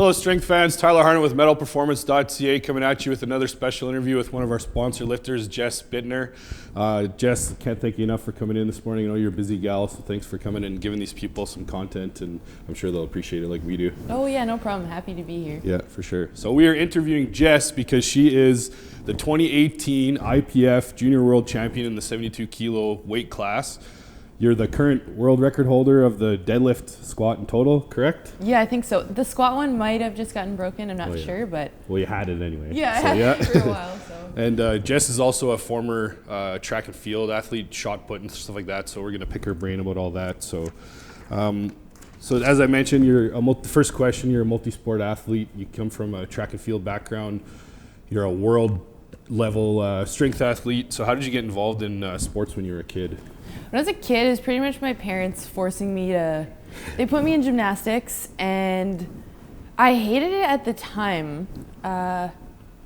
Hello, strength fans. Tyler Harnett with MetalPerformance.ca coming at you with another special interview with one of our sponsor lifters, Jess Bittner. Jess, can't thank you enough for coming in this morning. I know you're a busy gal, so thanks for coming and giving these people some content, and I'm sure they'll appreciate it like we do. Oh yeah, no problem. Happy to be here. Yeah, for sure. So we are interviewing Jess because she is the 2018 IPF Junior World Champion in the 72 kilo weight class. You're the current world record holder of the deadlift, squat, and total, correct? Yeah, I think so. The squat one might have just gotten broken. I'm not sure, but... Well, you had it anyway. Yeah, I had it for a while, so... And Jess is also a former track and field athlete, shot put and stuff like that, so we're going to pick her brain about all that. So as I mentioned, the first question, you're a multi-sport athlete. You come from a track and field background. You're a world level strength athlete. So how did you get involved in sports when you were a kid? When I was a kid, it was pretty much my parents forcing me to... They put me in gymnastics, and I hated it at the time.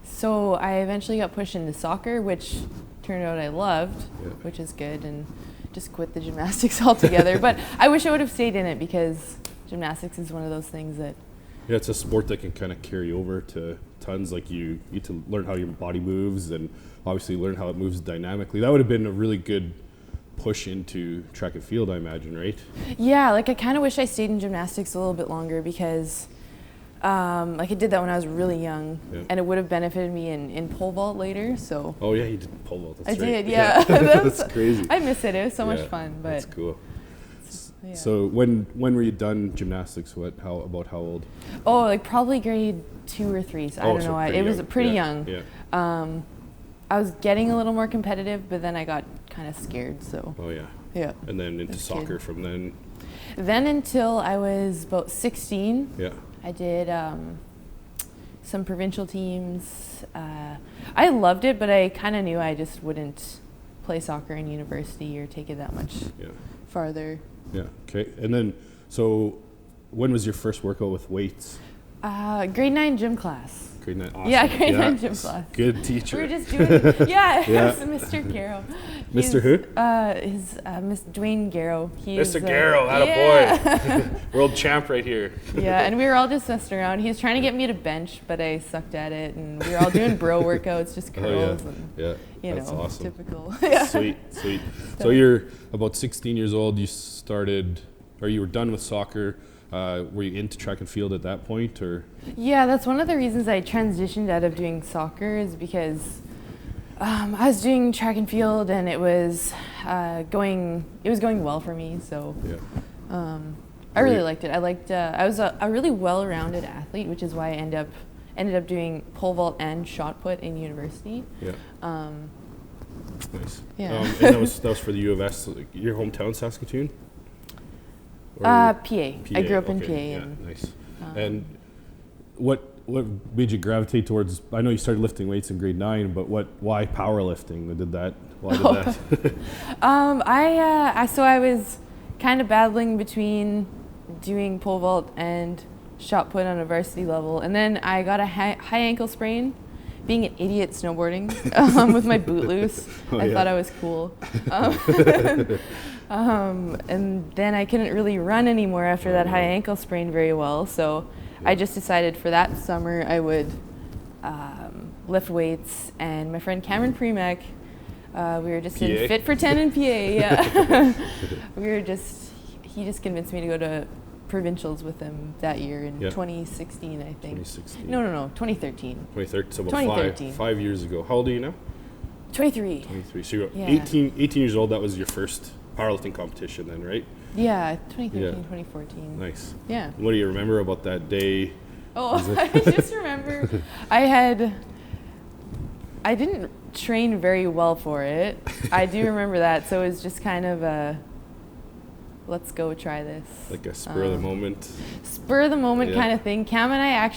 So I eventually got pushed into soccer, which turned out I loved, which is good, and just quit the gymnastics altogether. But I wish I would have stayed in it because gymnastics is one of those things that... Yeah, it's a sport that can kind of carry over to tons. Like you need to learn how your body moves and obviously learn how it moves dynamically. That would have been a really good push into track and field, I imagine, right? Yeah, like I kind of wish I stayed in gymnastics a little bit longer because like I did that when I was really young, and it would have benefited me in pole vault later, so... Oh yeah, you did pole vault, that's I right. did, yeah. That's crazy. I miss it, it was so much fun. But that's cool. Yeah. So when were you done gymnastics? How old? Oh, like probably grade 2 or 3, so I don't know. It was pretty young. Yeah. I was getting a little more competitive, but then I got kind of scared, so... Oh yeah. Yeah. And then into soccer from then? Then until I was about 16. Yeah. I did some provincial teams. I loved it, but I kind of knew I just wouldn't play soccer in university or take it that much farther. Yeah, okay. And then, so when was your first workout with weights? Grade 9 gym class. Grade 9, awesome. Yeah, grade 9 gym class. Good teacher. We were just doing, it's Mr. Garrow. Mr. Who? Miss Dwayne Garrow. Mr. Garrow, attaboy. World champ right here. Yeah, and we were all just messing around. He was trying to get me to bench, but I sucked at it, and we were all doing bro workouts, just curls. That's awesome. Typical. Sweet. So you're about 16 years old, you started, or you were done with soccer. Were you into track and field at that point, or? Yeah, that's one of the reasons I transitioned out of doing soccer is because I was doing track and field and it was going well for me. So I really liked it. I was a really well-rounded athlete, which is why I ended up doing pole vault and shot put in university. Yeah. Nice. Yeah. And that was for the U of S. Your hometown, Saskatoon? PA. I grew up in PA. And, nice. And what made you gravitate towards? I know you started lifting weights in grade 9, but why powerlifting? Why did that? So I was kind of battling between doing pole vault and shot put on a varsity level, and then I got a high ankle sprain. Being an idiot snowboarding with my boot loose, I thought I was cool. And then I couldn't really run anymore after that high ankle sprain very well. So I just decided for that summer I would lift weights. And my friend Cameron Premack, we were just in Fit for 10 in PA. Yeah, he just convinced me to go to provincials with him that year in 2016, I think. 2016. No, 2013. 2013. So about 5 years ago. How old are you now? 23. 23. So you're 18 years old. That was your first powerlifting competition then, right? Yeah, 2013, 2014. Nice. Yeah. What do you remember about that day? Oh, I just remember I didn't train very well for it. I do remember that. So it was just kind of a, let's go try this. Like a spur of the moment? Spur of the moment kind of thing. Cam and I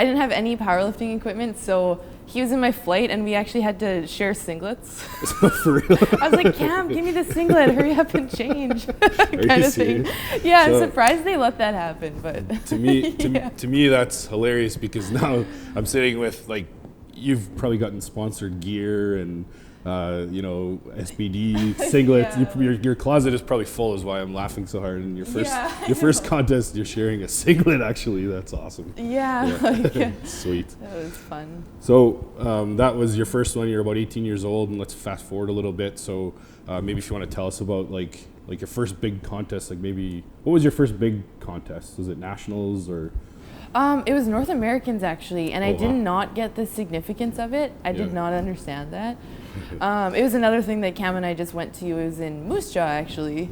didn't have any powerlifting equipment, so he was in my flight and we actually had to share singlets. For real? I was like, Cam, give me the singlet, hurry up and change. kind of thing. Yeah, I'm surprised they let that happen, but to me that's hilarious because now I'm sitting with, like, you've probably gotten sponsored gear and SBD singlets. Your closet is probably full, is why I'm laughing so hard. And your first contest, you're sharing a singlet. Actually, that's awesome. Sweet. That was fun. So that was your first one. You're about 18 years old, and let's fast forward a little bit. So maybe if you want to tell us about like your first big contest, like maybe what was your first big contest? Was it nationals or? It was North Americans actually, and I did not get the significance of it. I did not understand that. It was another thing that Cam and I just went to. It was in Moose Jaw actually.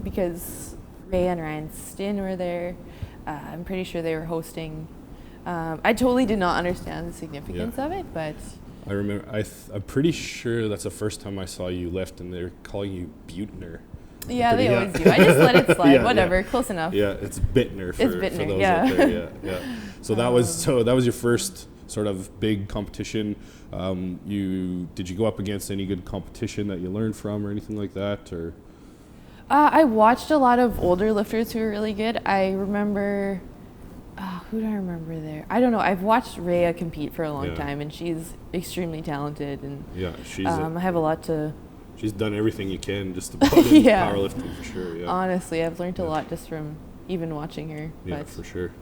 Because Ray and Ryan Stin were there. I'm pretty sure they were hosting. I totally did not understand the significance of it, but I remember. I'm pretty sure that's the first time I saw you lift, and they're calling you Buettner. Yeah, they always do. I just let it slide. Whatever, close enough. Yeah, it's Bittner for those out there. So that was your first sort of big competition. Did you go up against any good competition that you learned from or anything like that, or? I watched a lot of older lifters who were really good. I remember, who do I remember there? I don't know. I've watched Rhea compete for a long time, and she's extremely talented. And I have a lot to. She's done everything you can just to put in powerlifting for sure. Yeah. Honestly, I've learned a lot just from even watching her. Yeah, for sure.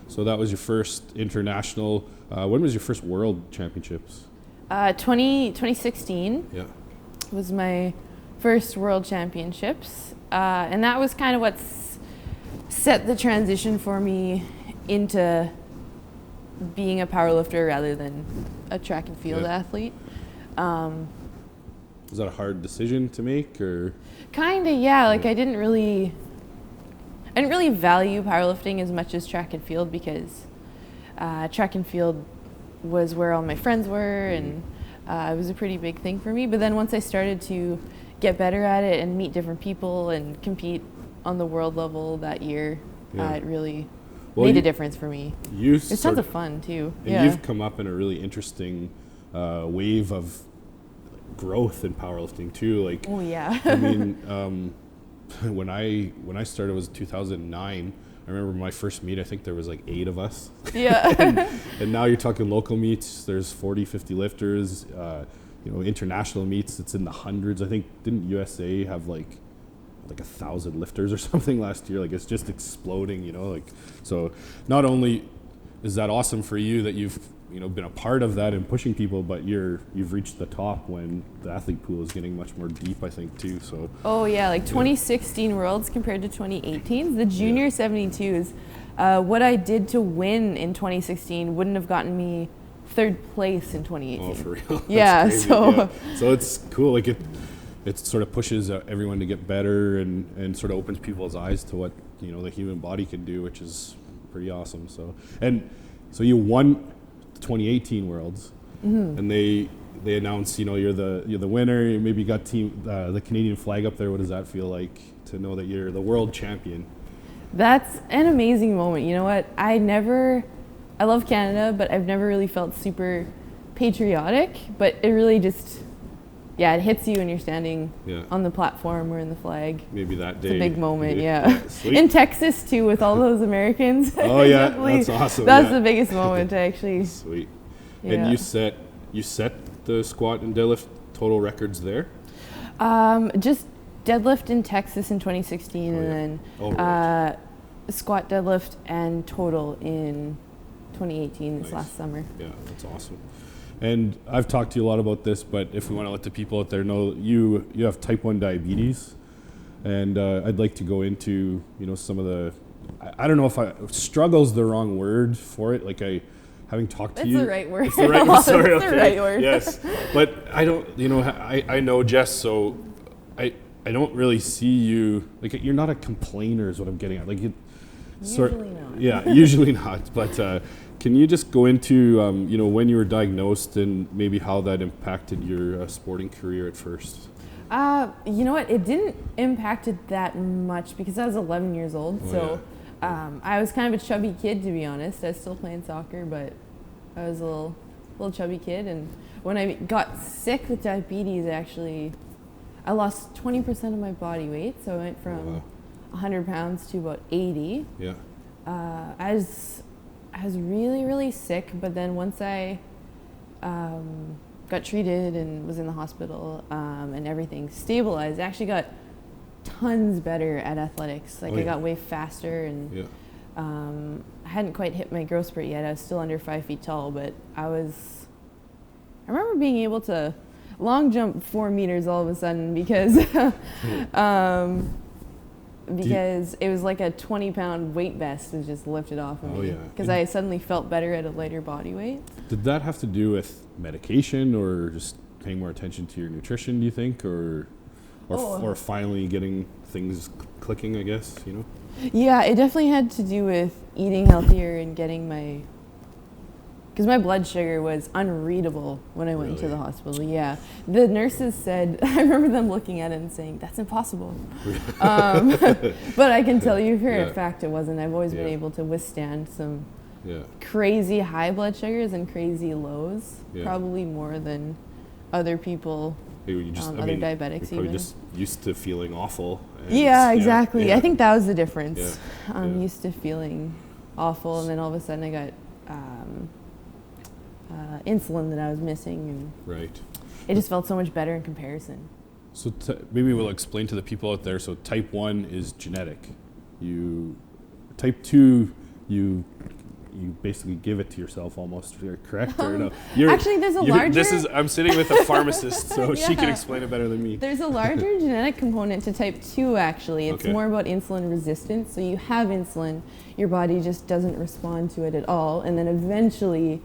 So that was your first international. When was your first world championships? 2016 was my first world championships. And that was kind of what set the transition for me into being a powerlifter rather than a track and field athlete. Was that a hard decision to make, or? Kinda, yeah. Like I didn't really value powerlifting as much as track and field because track and field was where all my friends were, and it was a pretty big thing for me. But then once I started to get better at it and meet different people and compete on the world level that year, it really made a difference for me. It's tons of fun too. And you've come up in a really interesting wave of growth in powerlifting too. Like, I mean, when I started, it was 2009. I remember my first meet, I think there was like 8 of us. And now you're talking local meets, there's 40, 50 lifters. International meets, it's in the hundreds. I think, didn't USA have like 1,000 lifters or something last year? Like, it's just exploding, so not only is that awesome for you that you've been a part of that and pushing people, but you've reached the top when the athlete pool is getting much more deep, I think, too. So 2016 Worlds compared to 2018, the junior 72s, what I did to win in 2016 wouldn't have gotten me 3rd place in 2018. Oh, for real? So it's cool. Like it sort of pushes everyone to get better and sort of opens people's eyes to what the human body can do, which is pretty awesome. So you won 2018 Worlds, and they announced you're the winner. You maybe got the Canadian flag up there. What does that feel like to know that you're the world champion? That's an amazing moment. You know what? I love Canada, but I've never really felt super patriotic. But it really just it hits you when you're standing on the platform or in the flag. Maybe that day. It's a big moment, In Texas, too, with all those Americans. Oh, yeah, that's awesome. That's the biggest moment, actually. Sweet. Yeah. And you set the squat and deadlift total records there? Just deadlift in Texas in 2016, and then squat, deadlift, and total in 2018, this last summer. Yeah, that's awesome. And I've talked to you a lot about this, but if we want to let the people out there know, you have type 1 diabetes, and I'd like to go into some of the, I don't know if struggle's the wrong word for it. Like having talked to you. It's the right word. It's the right word. Sorry, it's the right word. Yes, but I don't. I know Jess, so I don't really see you like you're not a complainer, is what I'm getting at. Like usually not. Yeah, usually not. But can you just go into when you were diagnosed and maybe how that impacted your sporting career at first? You know what? It didn't impact it that much because I was 11 years old. I was kind of a chubby kid, to be honest. I was still playing soccer, but I was a little chubby kid. And when I got sick with diabetes, I lost 20% of my body weight. So I went from 100 pounds to about 80. Yeah. I was really, really sick, but then once I got treated and was in the hospital, and everything stabilized. I actually got tons better at athletics. Like I got way faster, and I hadn't quite hit my growth spurt yet. I was still under 5 feet tall, but I remember being able to long jump 4 meters all of a sudden because because it was like a 20-pound weight vest was just lifted off of me because I suddenly felt better at a lighter body weight. Did that have to do with medication or just paying more attention to your nutrition, do you think, or finally getting things clicking, I guess, you know? Yeah, it definitely had to do with eating healthier and getting because my blood sugar was unreadable when I went to the hospital. Yeah, the nurses said, I remember them looking at it and saying, "That's impossible." But I can tell you for a fact it wasn't. I've always been able to withstand some crazy high blood sugars and crazy lows, probably more than other people. Other diabetics you're probably just used to feeling awful. Yeah, exactly. Yeah. I think that was the difference. I'm used to feeling awful, and then all of a sudden I got insulin that I was missing, and it just felt so much better in comparison. So maybe we'll explain to the people out there. So type 1 is genetic. Type 2, you basically give it to yourself almost, correct? Or no? Actually, there's a larger... I'm sitting with a pharmacist, so she can explain it better than me. There's a larger genetic component to type 2, actually. It's more about insulin resistance. So you have insulin, your body just doesn't respond to it at all, and then eventually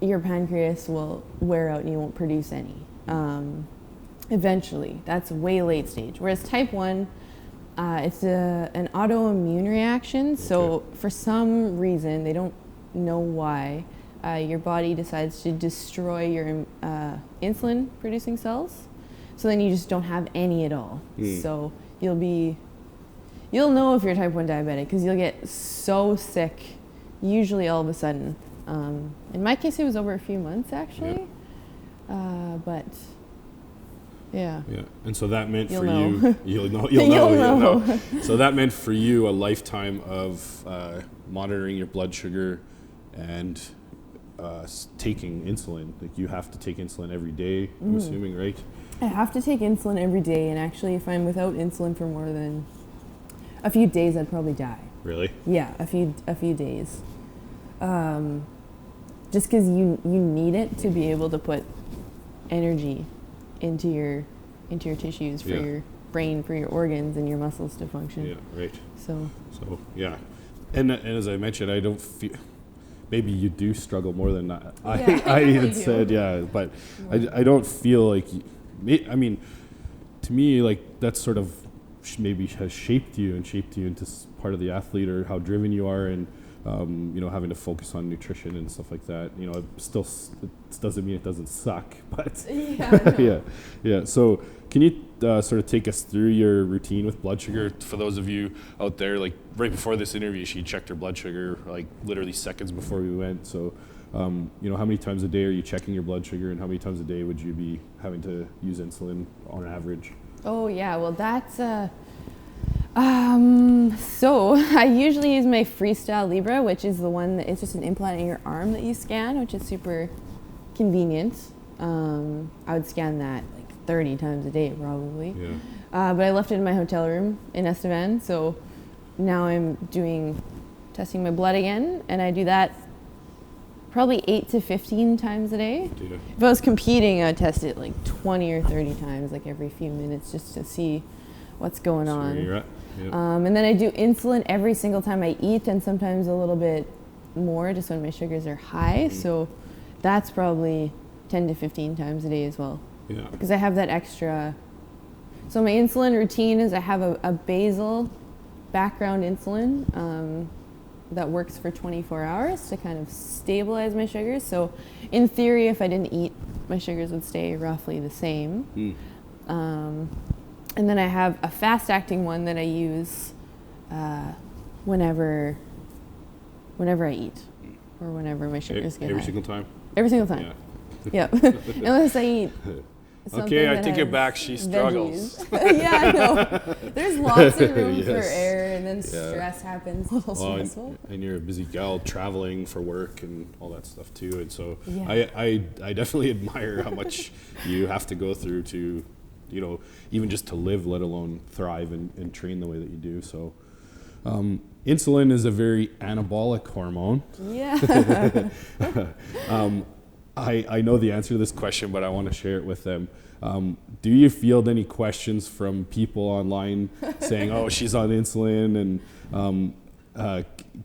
your pancreas will wear out and you won't produce any. Eventually. That's way late stage. Whereas type 1... it's an autoimmune reaction, so for some reason, they don't know why, your body decides to destroy your insulin-producing cells, so then you just don't have any at all. So you'll know if you're type 1 diabetic, because you'll get so sick, usually all of a sudden. In my case, it was over a few months, actually, but... Yeah. And so that meant for you, you'll know. So that meant for you a lifetime of monitoring your blood sugar and taking insulin. Like you have to take insulin every day, I'm assuming, right? I have to take insulin every day, and actually if I'm without insulin for more than a few days, I'd probably die. Really? Yeah, a few days. Just because you need it to be able to put energy into your tissues for your brain, for your organs, and your muscles to function. Yeah, right. So yeah, and as I mentioned, I don't feel. Maybe you do struggle more than I had said. Yeah, but I don't feel like. I mean, to me, like that sort of maybe has shaped you into part of the athlete or how driven you are, and having to focus on nutrition and stuff like that. It doesn't mean it doesn't suck, but yeah. So can you sort of take us through your routine with blood sugar? For those of you out there, like right before this interview, she checked her blood sugar like literally seconds before we went. So, how many times a day are you checking your blood sugar, and how many times a day would you be having to use insulin on average? Oh yeah, well that's so I usually use my Freestyle Libre, which is the one that it's just an implant in your arm that you scan, which is super convenient. I would scan that like 30 times a day probably. Yeah. But I left it in my hotel room in Estevan, so now I'm testing my blood again, and I do that probably 8 to 15 times a day. Yeah. If I was competing, I'd test it like 20 or 30 times, like every few minutes, just to see what's going on. Where you're at. Yep. And then I do insulin every single time I eat, and sometimes a little bit more just when my sugars are high. So that's probably 10 to 15 times a day as well. Yeah. Because I have that extra. So my insulin routine is I have a basal background insulin that works for 24 hours to kind of stabilize my sugars. So in theory, if I didn't eat, my sugars would stay roughly the same. And then I have a fast-acting one that I use whenever I eat, or whenever my sugars get high. Every single time? Every single time. Yeah. Yeah. Unless I eat Okay, I take it back. She struggles. Yeah, no. There's lots of room for error, and then stress happens. A little stressful. And you're a busy gal traveling for work and all that stuff too. And so I definitely admire how much you have to go through to, even just to live, let alone thrive and train the way that you do. So insulin is a very anabolic hormone. Yeah. I know the answer to this question, but I want to share it with them. Do you field any questions from people online saying, "Oh, she's on insulin," and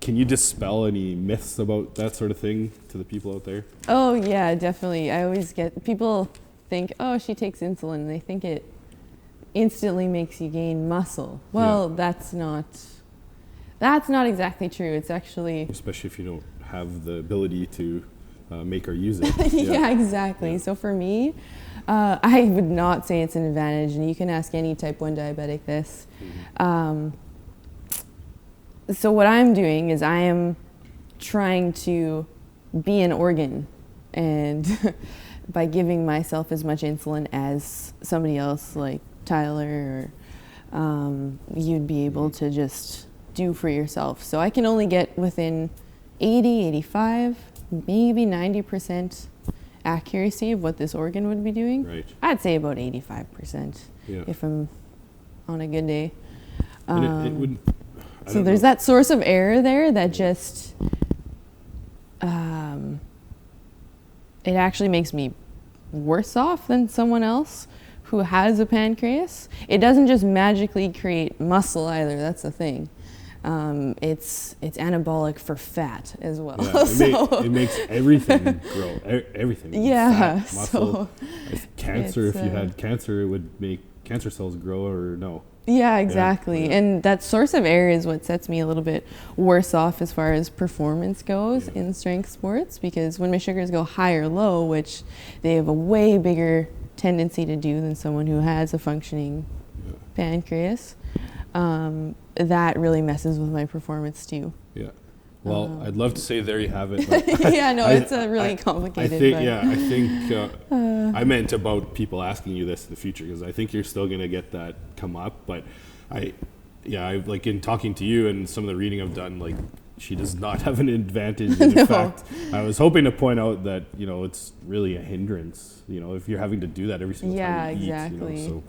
can you dispel any myths about that sort of thing to the people out there? Oh yeah, definitely. I always get people think, "Oh, she takes insulin," and they think it instantly makes you gain muscle. Well, that's not exactly true. It's actually, especially if you don't have the ability to make or use it. Yeah, exactly. Yeah. So for me, I would not say it's an advantage, and you can ask any type 1 diabetic this. Mm-hmm. So what I'm doing is I am trying to be an organ, and by giving myself as much insulin as somebody else like Tyler or you'd be able to just do for yourself. So I can only get within 80, 85, maybe 90% accuracy of what this organ would be doing. Right. I'd say about 85% if I'm on a good day. And it would, so there's that source of error there that just, it actually makes me worse off than someone else who has a pancreas. It doesn't just magically create muscle either, that's the thing. It's anabolic for fat as well. Yeah, it makes everything grow. Everything. Yeah. Fat, muscle. If you had cancer, it would make cancer cells grow or no. Yeah, exactly. Yeah. And that source of error is what sets me a little bit worse off as far as performance goes in strength sports, because when my sugars go high or low, which they have a way bigger tendency to do than someone who has a functioning pancreas, that really messes with my performance too. Yeah. Well, I'd love to say there you have it. Yeah, no, it's really complicated. I think I meant about people asking you this in the future, because I think you're still going to get that come up. But I like in talking to you and some of the reading I've done, like she does not have an advantage. And in fact, I was hoping to point out that it's really a hindrance. If you're having to do that every single time you eat. Exactly. So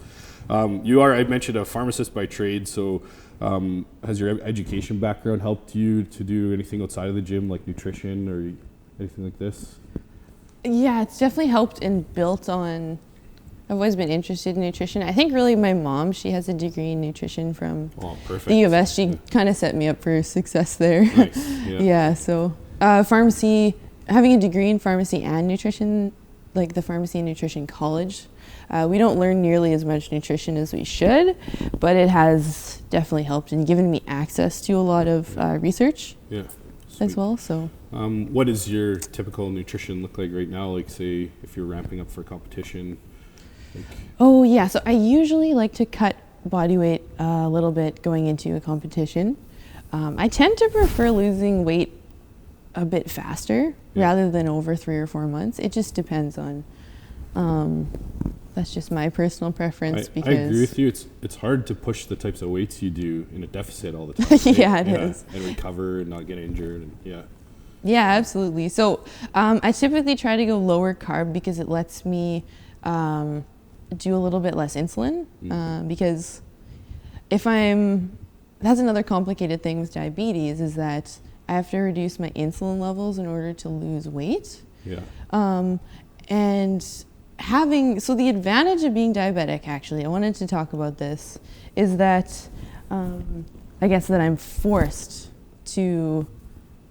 I mentioned a pharmacist by trade, so. Has your education background helped you to do anything outside of the gym, like nutrition or anything like this? Yeah, it's definitely helped and built on. I've always been interested in nutrition. I think really my mom, she has a degree in nutrition from the U of S. She kind of set me up for success there. Nice. Yeah. So pharmacy, having a degree in pharmacy and nutrition, like the Pharmacy and Nutrition College, we don't learn nearly as much nutrition as we should, but it has definitely helped and given me access to a lot of research as well. So, what does your typical nutrition look like right now? Like, say, if you're ramping up for competition? So I usually like to cut body weight a little bit going into a competition. I tend to prefer losing weight a bit faster rather than over 3 or 4 months. It just depends on. That's just my personal preference. I agree with you. It's hard to push the types of weights you do in a deficit all the time. Right? It is. And recover and not get injured. Yeah, absolutely. So I typically try to go lower carb because it lets me do a little bit less insulin. Because that's another complicated thing with diabetes, is that I have to reduce my insulin levels in order to lose weight. Yeah. And the advantage of being diabetic, actually, I wanted to talk about this, is that I guess that I'm forced to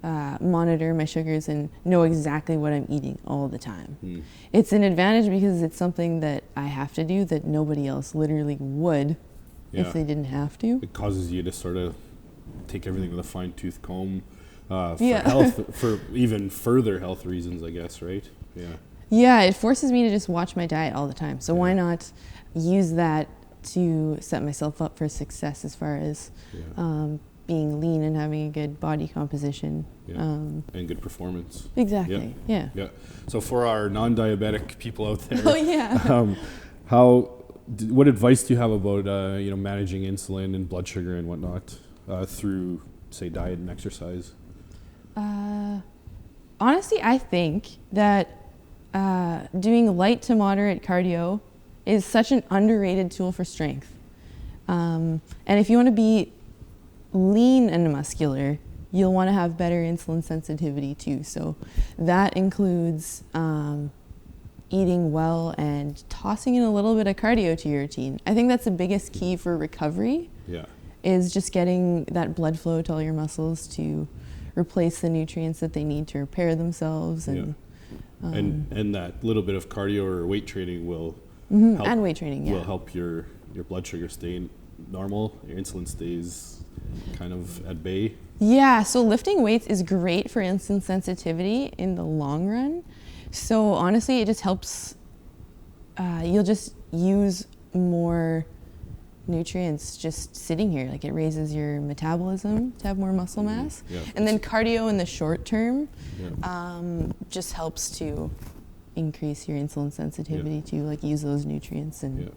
monitor my sugars and know exactly what I'm eating all the time. It's an advantage because it's something that I have to do that nobody else literally would if they didn't have to. It causes you to sort of take everything with a fine-tooth comb for health, for even further health reasons, I guess, right? Yeah. Yeah, it forces me to just watch my diet all the time. So why not use that to set myself up for success as far as being lean and having a good body composition. And good performance. Exactly, yeah. So for our non-diabetic people out there, What advice do you have about managing insulin and blood sugar and whatnot through, say, diet and exercise? Honestly, I think that doing light to moderate cardio is such an underrated tool for strength. And if you want to be lean and muscular, you'll want to have better insulin sensitivity too. So that includes eating well and tossing in a little bit of cardio to your routine. I think that's the biggest key for recovery. Yeah. Is just getting that blood flow to all your muscles to replace the nutrients that they need to repair themselves. And and that little bit of cardio or weight training will help, and weight training will help your blood sugar stay normal. Your insulin stays kind of at bay. Yeah, so lifting weights is great for insulin sensitivity in the long run. So honestly, it just helps. You'll just use more nutrients just sitting here. Like, it raises your metabolism to have more muscle mass. Yeah, and then cardio in the short term yeah. just helps to increase your insulin sensitivity to like use those nutrients and Yeah.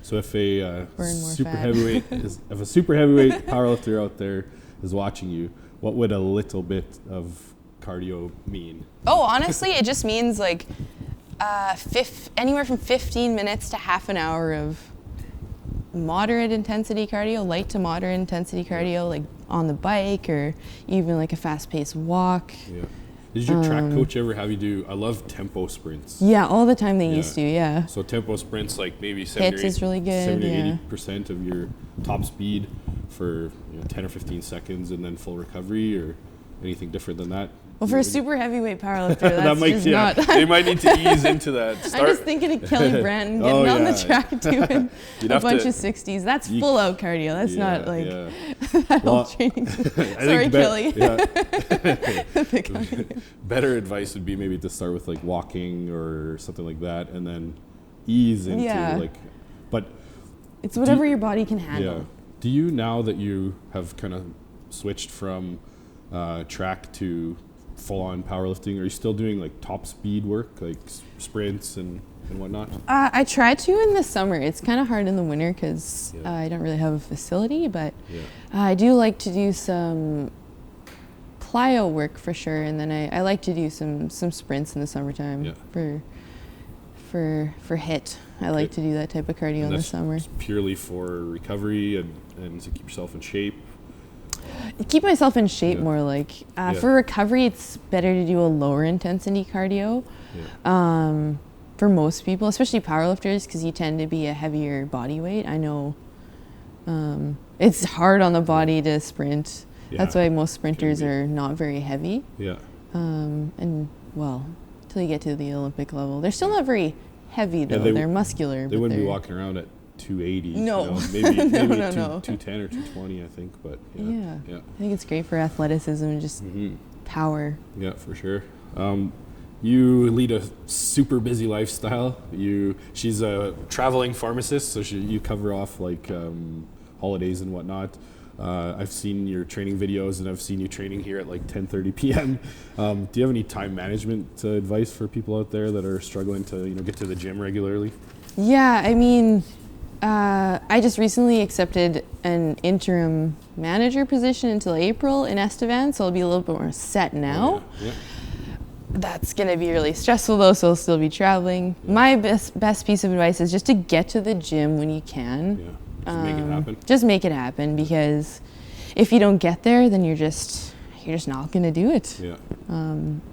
So if a burn more super fat. heavyweight if a super heavyweight powerlifter out there is watching you, what would a little bit of cardio mean? Oh, honestly, it just means like anywhere from 15 minutes to half an hour of moderate intensity cardio, light to moderate intensity cardio, like on the bike or even like a fast-paced walk. Yeah. Did your track coach ever have you do? I love tempo sprints. Yeah, all the time they used to. Yeah. So tempo sprints, like maybe 70 Hits is really good. 80% of your top speed for 10 or 15 seconds, and then full recovery, or anything different than that. Well, for a super heavyweight powerlifter, that's just not. They might need to ease into that. I'm just thinking of Kelly Branton getting on the track doing a bunch of 60s. That's full out cardio. That's not like that whole training. Sorry, Kelly. Better advice would be maybe to start with like walking or something like that, and then ease into but it's whatever your body can handle. Yeah. Do you, now that you have kind of switched from track to full-on powerlifting, are you still doing like top speed work, like sprints and whatnot? I try to in the summer. It's kind of hard in the winter because I don't really have a facility, but I do like to do some plyo work for sure, and then I like to do some sprints in the summertime for HIIT. I like to do that type of cardio in the summer. Purely for recovery and to keep yourself in shape? Keep myself in shape more like. For recovery, it's better to do a lower intensity cardio for most people, especially powerlifters, because you tend to be a heavier body weight. I know it's hard on the body to sprint. That's why most sprinters are not very heavy. And well, until you get to the Olympic level, they're still not very heavy though. They're muscular. They wouldn't be walking around at 280. No. Maybe no. 210 or 220, I think. But I think it's great for athleticism and just power. Yeah, for sure. You lead a super busy lifestyle. She's a traveling pharmacist, so you cover off like holidays and whatnot. I've seen your training videos, and I've seen you training here at like 10:30 p.m. Do you have any time management advice for people out there that are struggling to get to the gym regularly? Yeah, I mean, I just recently accepted an interim manager position until April in Estevan, so I'll be a little bit more set now. That's going to be really stressful though, so I'll still be traveling. My best piece of advice is just to get to the gym when you can. Just make it happen. Just make it happen, because if you don't get there, then you're just not going to do it.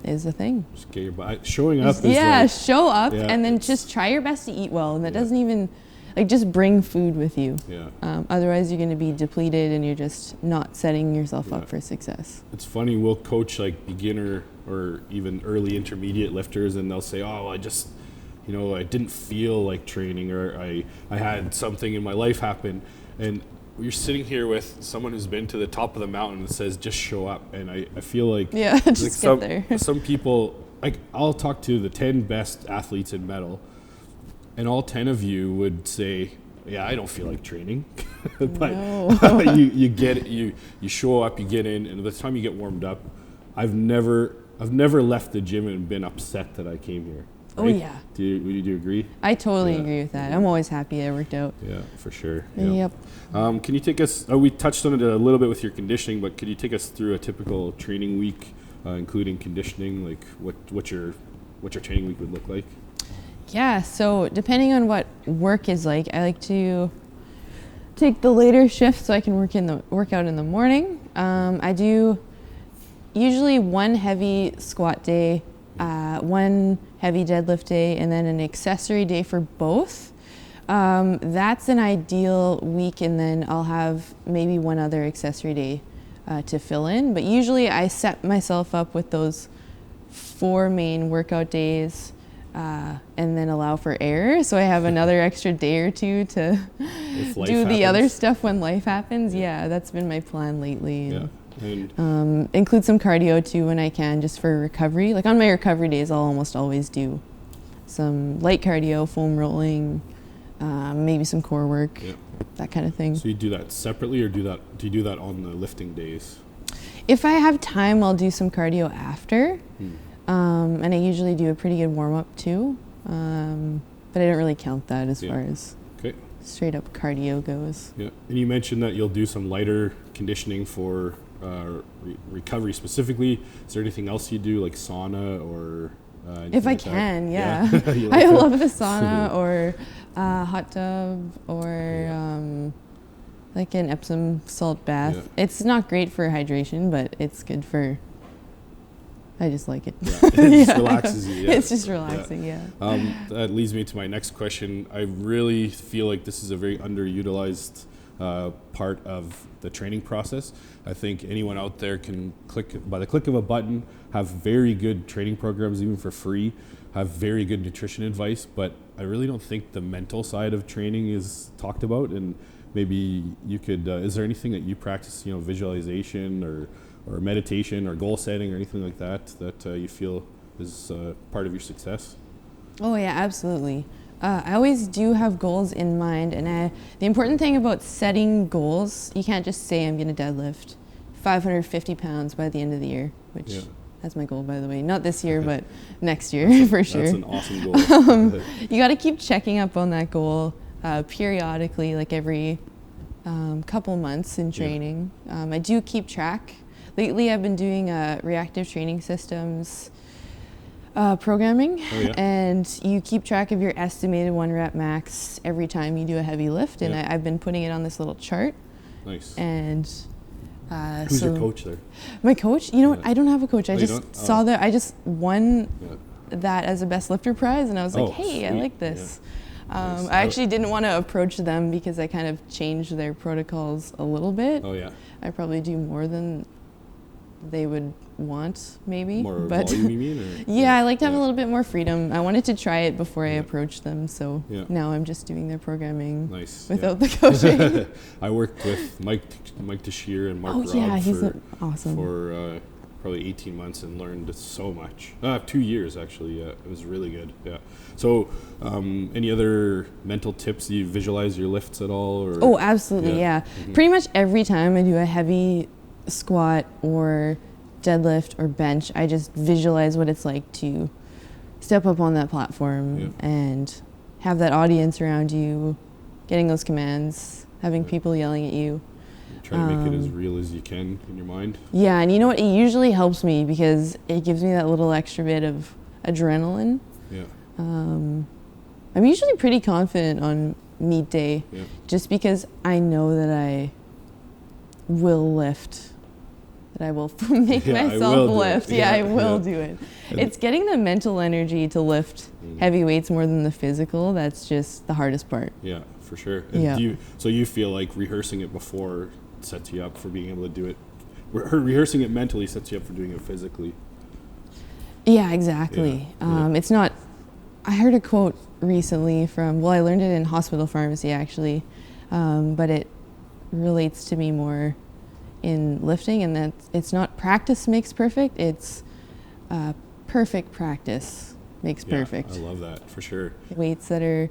Is the thing. Just get your body showing up. Show up, and then just try your best to eat well, and that doesn't even just bring food with you. Otherwise, you're going to be depleted, and you're just not setting yourself up for success. It's funny. We'll coach like beginner or even early intermediate lifters, and they'll say, "Oh, I just." I didn't feel like training, or I had something in my life happen. And you're sitting here with someone who's been to the top of the mountain and says, just show up. And I feel like, just get there. Some people, I'll talk to the 10 best athletes in medal, and all 10 of you would say, yeah, I don't feel like training. But you get it, you show up, you get in, and by the time you get warmed up, I've never left the gym and been upset that I came here. Oh, right? yeah. Do you agree? I totally agree with that. I'm always happy I worked out. Yeah, for sure. Yep. Can you take us, we touched on it a little bit with your conditioning, but could you take us through a typical training week, including conditioning, like what your training week would look like? Yeah, so depending on what work is like, I like to take the later shift so I can work out in the morning. I do usually one heavy squat day, one heavy deadlift day, and then an accessory day for both. That's an ideal week, and then I'll have maybe one other accessory day to fill in. But usually I set myself up with those 4 main workout days, and then allow for error. So I have another extra day or two to do the other stuff when life happens. Yeah, that's been my plan lately. Yeah. And include some cardio too when I can, just for recovery. Like on my recovery days, I'll almost always do some light cardio, foam rolling, maybe some core work, that kind of thing. So you do that separately, or do you do that on the lifting days? If I have time, I'll do some cardio after. And I usually do a pretty good warm-up too, but I don't really count that as far as straight up cardio goes. Yeah, and you mentioned that you'll do some lighter conditioning for recovery specifically. Is there anything else you do, like sauna or if I can, I love the sauna or hot tub or like an Epsom salt bath. Yeah. It's not great for hydration, but it's good for... I just like it. Yeah, it just relaxes you. Yeah. It's just relaxing, That leads me to my next question. I really feel like this is a very underutilized part of the training process. I think anyone out there can by the click of a button, have very good training programs, even for free, have very good nutrition advice, but I really don't think the mental side of training is talked about. And maybe you could, is there anything that you practice, visualization or meditation or goal setting or anything like that you feel is part of your success? Oh yeah, absolutely. I always do have goals in mind, and the important thing about setting goals, you can't just say I'm going to deadlift 550 pounds by the end of the year, which that's my goal, by the way. Not this year, but next year for sure. That's an awesome goal. You got to keep checking up on that goal periodically, like every couple months in training. I do keep track. Lately, I've been doing reactive training systems programming, and you keep track of your estimated 1 rep max every time you do a heavy lift, and I've been putting it on this little chart. Nice. And who's your coach there? My coach? You know what? I don't have a coach. I just saw that. I just won that as a best lifter prize, and I was like, hey, sweet. I like this. Nice. I actually didn't want to approach them because I kind of changed their protocols a little bit. Oh, yeah. I probably do more than they would want, maybe. More volume, you mean? Or? Yeah, I like to have a little bit more freedom. I wanted to try it before I approached them, so now I'm just doing their programming without the coaching. I worked with Mike Tashir and Mark Robb he's awesome. For probably 18 months and learned so much. 2 years, actually. Yeah, it was really good. Yeah. So, any other mental tips? Do you visualize your lifts at all? Or? Oh, absolutely, yeah. Mm-hmm. Pretty much every time I do a heavy squat or deadlift or bench, I just visualize what it's like to step up on that platform and have that audience around you, getting those commands, having people yelling at you. Try to make it as real as you can in your mind. Yeah, and you know what? It usually helps me because it gives me that little extra bit of adrenaline. Yeah. I'm usually pretty confident on meet day just because I know that I will lift. That I will make myself lift. I will do it. It's getting the mental energy to lift heavy weights more than the physical. That's just the hardest part. Yeah, for sure. And so you feel like rehearsing it before sets you up for being able to do it. Rehearsing it mentally sets you up for doing it physically. Yeah, exactly. It's not. I heard a quote recently from. Well, I learned it in hospital pharmacy actually, but it relates to me more in lifting, and that it's not practice makes perfect, it's perfect practice makes perfect. I love that, for sure. Weights that are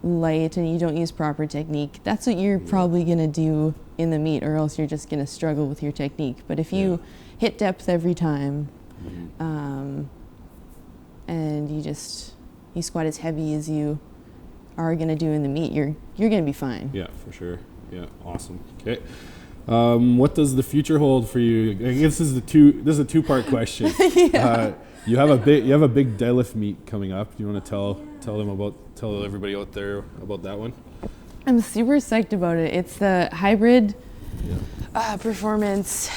light and you don't use proper technique, that's what you're probably going to do in the meet, or else you're just going to struggle with your technique. But if you hit depth every time, and you just you squat as heavy as you are going to do in the meet, you're going to be fine. Yeah, for sure. Yeah, awesome. Okay. What does the future hold for you? I guess this is a two-part question. Yeah. You have a big deadlift meet coming up. Do you want to tell everybody out there about that one? I'm super psyched about it. It's the Hybrid Performance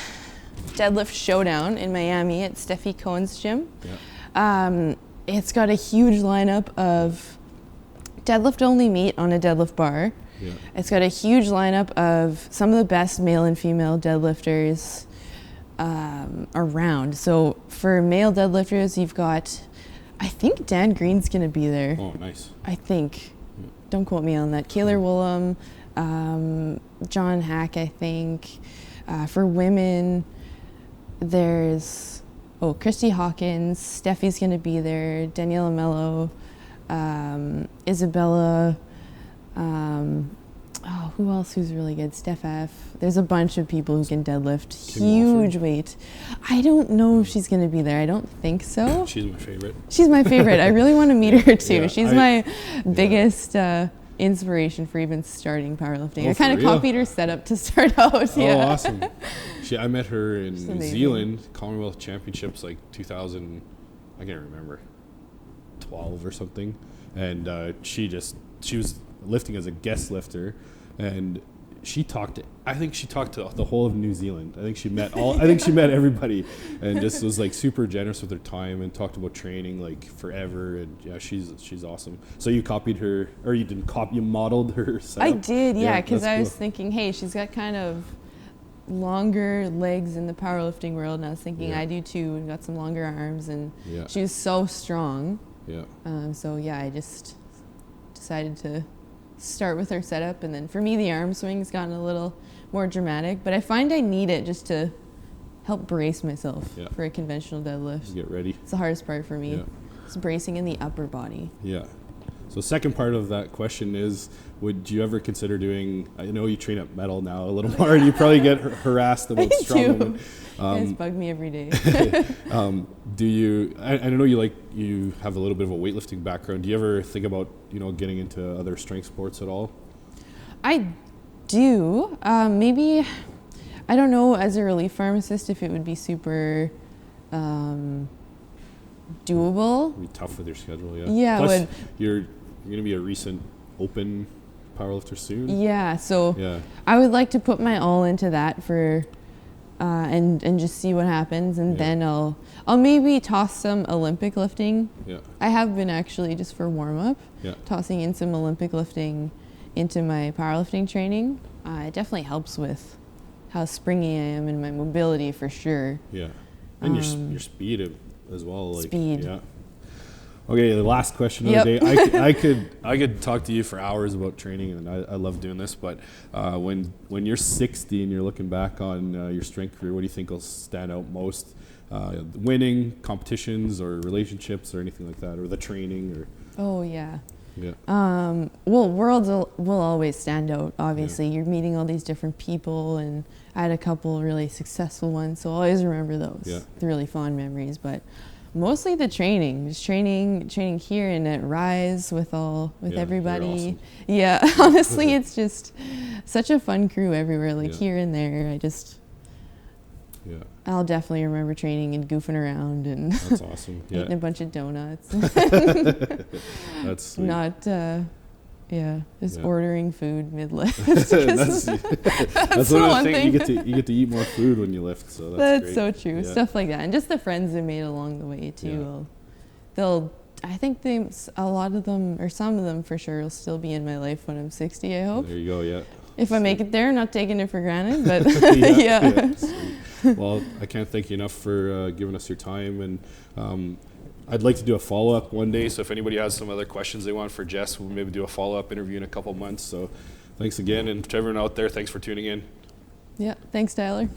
Deadlift Showdown in Miami at Steffi Cohen's gym. Yeah. It's got a huge lineup of deadlift only meet on a deadlift bar. Yeah. It's got a huge lineup of some of the best male and female deadlifters around. So for male deadlifters, you've got, I think Dan Green's going to be there. Oh, nice. I think. Yeah. Don't quote me on that. Kaylor Woolham, John Hack, I think. For women, there's Christy Hawkins, Steffi's going to be there, Daniela Mello, Isabella, who else who's really good? Steph F. There's a bunch of people who can deadlift huge weight. I don't know if she's going to be there. I don't think so. She's my favorite. She's my favorite. I really want to meet her too. Yeah, She's my biggest inspiration for even starting powerlifting. I kind of copied her setup to start out. Oh, awesome. I met her in New amazing. Zealand, Commonwealth Championships, like 2000, I can't remember, 12 or something. And she was lifting as a guest lifter, and I think she talked to the whole of New Zealand. I think she met everybody, and just was like super generous with her time and talked about training like forever. And yeah, she's awesome. So you copied her, or you didn't copy, you modeled her setup? I did, yeah, because I was cool. thinking, hey, she's got kind of longer legs in the powerlifting world, and I was thinking I do too, and got some longer arms, and she was so strong. Yeah. So yeah, I just decided to start with her setup, and then for me the arm swing's gotten a little more dramatic, but I find I need it just to help brace myself for a conventional deadlift. Just get ready. It's the hardest part for me. Yeah. It's bracing in the upper body. Yeah. So second part of that question is, would you ever consider doing, I know you train at metal now a little more, and you probably get harassed about strong women. You guys bug me every day. Do you, I know you have a little bit of a weightlifting background. Do you ever think about, getting into other strength sports at all? I do. Maybe, I don't know, as a relief pharmacist, if it would be super doable. It'd be tough with your schedule, yeah. Yeah. Plus, you're going to be a recent open powerlifter soon. Yeah, so I would like to put my all into that for, and just see what happens, and then I'll maybe toss some Olympic lifting. Yeah. I have been actually, just for warm up, tossing in some Olympic lifting into my powerlifting training. It definitely helps with how springy I am and my mobility for sure. Yeah, and your speed as well. Speed. Yeah. Okay, the last question of the day. I could talk to you for hours about training, and I love doing this. But when you're 60 and you're looking back on your strength career, what do you think will stand out most? Winning competitions or relationships or anything like that, or the training or? Oh yeah. Yeah. Well, worlds will always stand out. Obviously, you're meeting all these different people, and I had a couple really successful ones, so I'll always remember those. Yeah. The really fond memories, but. Mostly the training, just training here and at Rise with everybody. Awesome. Yeah, honestly, it's just such a fun crew everywhere. Here and there, I'll definitely remember training and goofing around and that's awesome. Eating a bunch of donuts. That's sweet. Not. Just ordering food mid-lift. That's one of the things. You get to eat more food when you lift, so that's great. So true. Yeah. Stuff like that, and just the friends they made along the way too. Yeah. I think a lot of them, or some of them for sure, will still be in my life when I'm 60. I hope. There you go. Yeah. If I make it there, not taking it for granted, but Well, I can't thank you enough for giving us your time, and I'd like to do a follow-up one day, so if anybody has some other questions they want for Jess, we'll maybe do a follow-up interview in a couple months. So thanks again, and to everyone out there, thanks for tuning in. Yeah, thanks, Tyler.